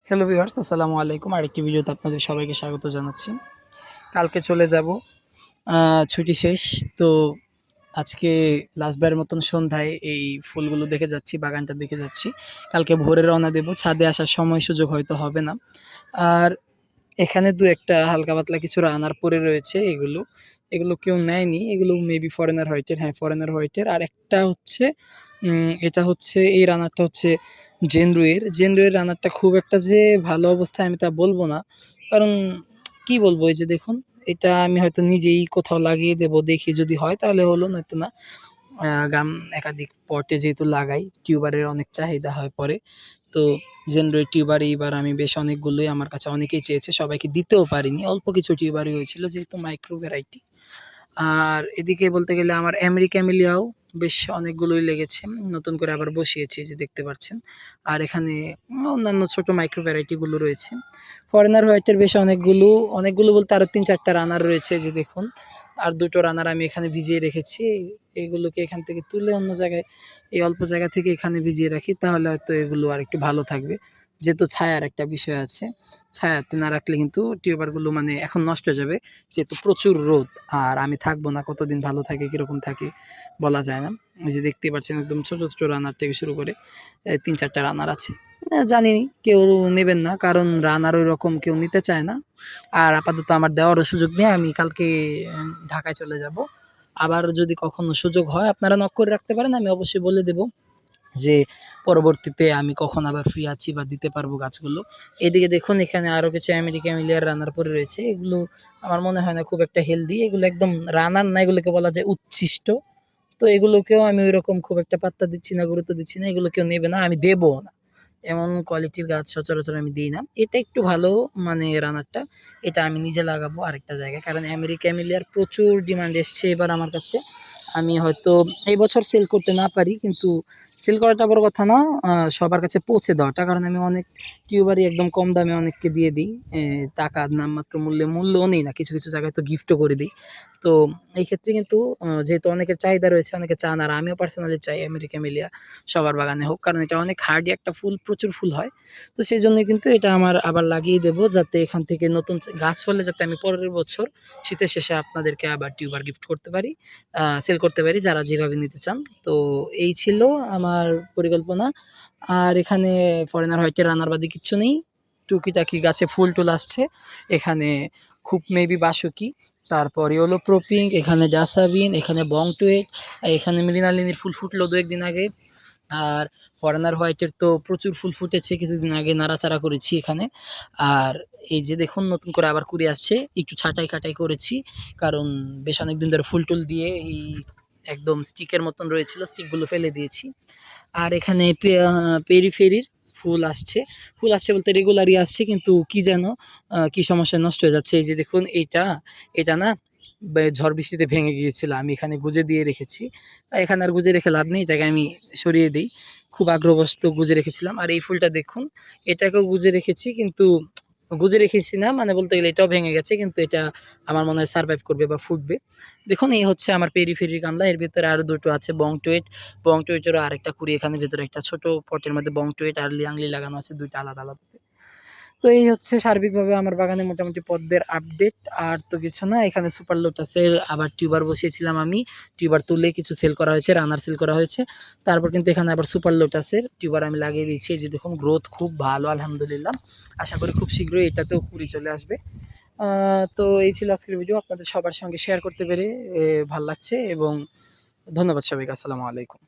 Hello viewers, আসসালামু আলাইকুম। আরেকটি ভিডিওতে আপনাদের সবাইকে স্বাগত জানাচ্ছি। কালকে চলে যাব, ছুটি শেষ। তো আজকে লাস্টবারের মতন সন্ধ্যায় এই ফুলগুলো দেখে যাচ্ছি, বাগানটা দেখে যাচ্ছি। কালকে ভোরে রওনা দেব। ছাদে আসার সময় সুযোগ হয়তো হবে না। আর এখানে দু একটা হালকা পাতলা কিছু রানার পড়ে রয়েছে। এগুলো কেউ নেয়নি। এগুলো মেবি ফরেনার হোয়াইটের। হ্যাঁ, ফরেনার হোয়াইটের। আর একটা হচ্ছে এটা হচ্ছে, এই রানারটা হচ্ছে জেনরুয়ের রানারটা খুব একটা যে ভালো অবস্থায় আমি তা বলব না। কারণ কি বলবো, এই যে দেখুন, এটা আমি হয়তো নিজেই কোথাও লাগিয়ে দেব, দেখি যদি হয় তাহলে হলো, নয়তো না। গাম একাধিক পটে যেহেতু লাগাই, টিউবারের অনেক চাহিদা হয় পরে। তো জেনরয়েড টিউবার এইবার আমি বেশ অনেকগুলোই, আমার কাছে অনেকেই চেয়েছে, সবাইকে দিতেও পারিনি। অল্প কিছু টিউবারই হয়েছিল যেহেতু মাইক্রো ভ্যারাইটি। আর এদিকে বলতে গেলে আমার আমেরিকামিলিয়াও বেশ অনেকগুলোই লেগেছে। নতুন করে আবার বসিয়েছি, যে দেখতে পাচ্ছেন। আর এখানে অন্যান্য ছোট মাইক্রো ভ্যারাইটিগুলো রয়েছে। ফরেনার হোয়াইটের বেশ অনেকগুলো বলতে আরও ৩-৪টা রানার রয়েছে, যে দেখুন। আর দুটো রানার আমি এখানে ভিজিয়ে রেখেছি। এগুলোকে এখান থেকে তুলে অন্য জায়গায়, এই অল্প জায়গা থেকে এখানে ভিজিয়ে রাখি, তাহলে হয়তো এগুলো আর একটু ভালো থাকবে। যেহেতু ছায়ার একটা বিষয় আছে, ছায়াতে না রাখলে কিন্তু টিউবারগুলো মানে এখন নষ্ট হয়ে যাবে, যেহেতু প্রচুর রোদ। আর আমি থাকবো না, কতদিন ভালো থাকে কীরকম থাকে বলা যায় না। এই যে দেখতে পাচ্ছেন, একদম ছোট ছোট রানার থেকে শুরু করে ৩-৪টা রানার আছে। জানি কেউ নেবেন না, কারণ রানার ওই রকম কেউ নিতে চায় না। আর আপাতত আমার দেওয়ারও সুযোগ নেই। আমি কালকে ঢাকায় চলে যাব। আবার যদি কখনো সুযোগ হয় আপনারা নক করে রাখতে পারেন, আমি অবশ্যই বলে দেব যে পরবর্তীতে আমি কখন আবার ফ্রি আছি বা দিতে পারবো গাছগুলো। এদিকে দেখুন, এখানে আরও কিছু আমেরিকামিলিয়ার রানার পরে রয়েছে। এগুলো আমার মনে হয় না খুব একটা হেলদি। এগুলো একদম রানার না, এগুলোকে বলা যায় উচ্ছিষ্ট। তো এগুলোকেও আমি ওইরকম খুব একটা পাত্তা দিচ্ছি না, গুরুত্ব দিচ্ছি না। এগুলো কেউ নেবে না, আমি দেবও না। এমন কোয়ালিটির গাছ সচরাচর আমি দিই না। এটা একটু ভালো, মানে রানারটা। এটা আমি নিজে লাগাবো আরেকটা জায়গায়, কারণ আমেরিকামিলিয়ার প্রচুর ডিমান্ড এসছে এবার আমার কাছে। আমি হয়তো এই বছর সেল করতে না পারি, কিন্তু সেল করাটা বড় কথা না, সবার কাছে পৌঁছে দেওয়াটা। কারণ আমি অনেক টিউবারই একদম কম দামে অনেককে দিয়ে দিই। টাকা নামমাত্র মূল্যও নেই না, কিছু কিছু জায়গায় তো গিফটও করে দিই। তো এই ক্ষেত্রে কিন্তু যেহেতু অনেকের চাহিদা রয়েছে, অনেকে চান, আর আমিও পার্সোনালি চাই আমেরিকামিলিয়া সবার বাগানে হোক, কারণ এটা অনেক হার্ডি একটা ফুল, প্রচুর ফুল হয়। তো সেই জন্যই কিন্তু এটা আমার আবার লাগিয়ে দেবো, যাতে এখান থেকে নতুন গাছ হলে যাতে আমি পরের বছর শীতের শেষে আপনাদেরকে আবার টিউবার গিফট করতে পারি, সেল করতে পারি, যারা যেভাবে নিতে চান। তো এই ছিল আমার পরিকল্পনা। আর এখানে ফরেনার হোয়াইটের রানার বাদে কিচ্ছু নেই। টুকিটাকি গাছে ফুল টুল আসছে। এখানে খুব মেবি বাসুকি, তারপরে হলো প্রোপিঙ্ক, এখানে জাসাবিন, এখানে বংটুয়েট, এখানে মৃণালিনীর ফুল ফুটলো ২-১ দিন আগে। আর ফরেনার হোয়াইটের তো প্রচুর ফুল ফুটেছে, কিছুদিন আগে নাড়াচাড়া করেছি এখানে। আর এই যে দেখুন, নতুন করে আবার কুড়ি আসছে, একটু ছাঁটাই কাটাই করেছি, কারণ বেশ অনেকদিন ধরে ফুল টুল দিয়ে এই একদম স্টিকের মতন রয়েছিল, স্টিকগুলো ফেলে দিয়েছি। আর এখানে পেরিফেরির ফুল আসছে বলতে রেগুলারই আসছে, কিন্তু কি যেন কি সমস্যায় নষ্ট হয়ে যাচ্ছে। এই যে দেখুন, এটা না ঝড় বৃষ্টিতে ভেঙে গিয়েছিল, আমি এখানে গুজে দিয়ে রেখেছি। এখানে আর গুজে রেখে লাভ নেই, এটাকে আমি সরিয়ে দিই। খুব আগ্রহবশত গুজে রেখেছিলাম। আর এই ফুলটা দেখুন, এটাকেও গুজে রেখেছি, কিন্তু গুজে রেখেছি না, মানে বলতে গেলে এটাও ভেঙে গেছে, কিন্তু এটা আমার মনে হয় সারভাইভ করবে বা ফুটবে। দেখুন, এই হচ্ছে আমার পেরিফেরির গামলা। এর ভিতরে আরও দুটো আছে বংটুয়েটেরও আরেকটা কুড়ি, এখানে ভেতরে একটা ছোট পটের মধ্যে বংটুয়েট আর লিয়াংলি লাগানো আছে, দুইটা আলাদা আলাদা। তো এই হচ্ছে সার্বিকভাবে আমার বাগানে মোটামুটি পদ্মের আপডেট। আর তো কিছু না। এখানে সুপার লোটাসের আবার টিউবার বসিয়েছিলাম আমি। টিউবার তুলে কিছু সেল করা হয়েছে, রানার সেল করা হয়েছে। তারপর কিন্তু এখানে আবার সুপার লোটাসের টিউবার আমি লাগিয়ে দিয়েছি। এই যে দেখুন, গ্রোথ খুব ভালো আলহামদুলিল্লাহ। আশা করি খুব শীঘ্রই এটাতেও কুড়ি চলে আসবে। তো এই ছিল আজকের ভিডিও। আপনাদের সবার সঙ্গে শেয়ার করতে পেরে ভাল লাগছে, এবং ধন্যবাদ সবাইকে। আসসালামু আলাইকুম।